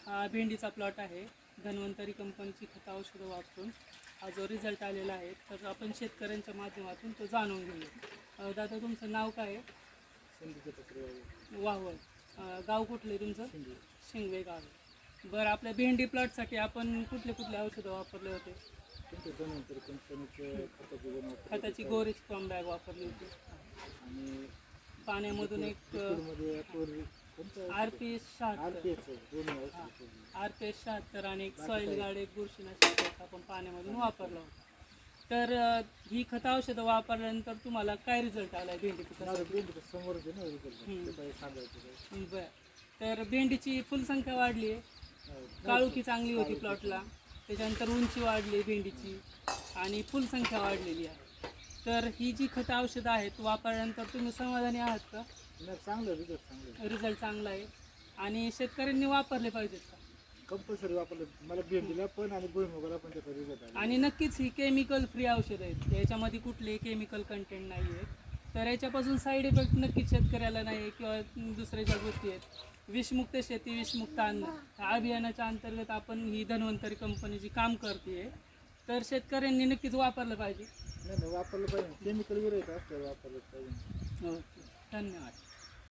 हा भेंडीचा प्लॉट आहे. धन्वंतरी कंपनीची खतं औषधं वापरून हा जो रिझल्ट आलेला आहे तर आपण शेतकऱ्यांच्या माध्यमातून तो जाणून घेऊया. दादा तुमचं नाव काय आहे? वाहवळ. गाव कुठलं आहे तुमचं? शिंगवे गाव आहे. बरं, आपल्या भेंडी प्लॉटसाठी आपण कुठले कुठले औषधं वापरले होते? धन्वंतरी कंपनीचे खताची गोरीच फॉर्म बॅग वापरली होती आणि पाण्यामधून एक RPS 76 आणि एक सॉईल गार्ड एक बुरशीनाशक आपण पाण्यामधून वापरलं होतं. तर ही खत औषधं वापरल्यानंतर तुम्हाला काय रिझल्ट आला भेंडी पिकासाठी? बरं, तर भेंडीची फुलसंख्या वाढली आहे, काळुकी चांगली होती प्लॉटला, त्याच्यानंतर उंची वाढली भेंडीची आणि फुलसंख्या वाढलेली आहे. तर ही जी खतं औषधं आहेत वापरल्यानंतर तुम्ही समाधानी आहात का? चांगलं रिझल्ट चांगला आहे आणि शेतकऱ्यांनी वापरले पाहिजेत का? कंपल्सरी वापरलं. मला भेंडीला पण आणि भुईमुगाला पण त्याचा रिझल्ट आला. आणि नक्कीच ही केमिकल फ्री औषधं आहेत, याच्यामध्ये कुठलेही केमिकल कंटेंट नाही आहे. तर याच्यापासून साईड इफेक्ट नक्कीच शेतकऱ्याला नाही आहे किंवा दुसऱ्या ज्या गोष्टी आहेत. विषमुक्त शेती विषमुक्त अन्न ह्या अभियानाच्या अंतर्गत आपण ही धन्वंतरी कंपनीची काम करते. तर शेतकऱ्यांनी नक्कीच वापरलं पाहिजे. नाही वापरलं पाहिजे. केमिकल विरहित असल्यावर वापरलं पाहिजे. ओके, धन्यवाद.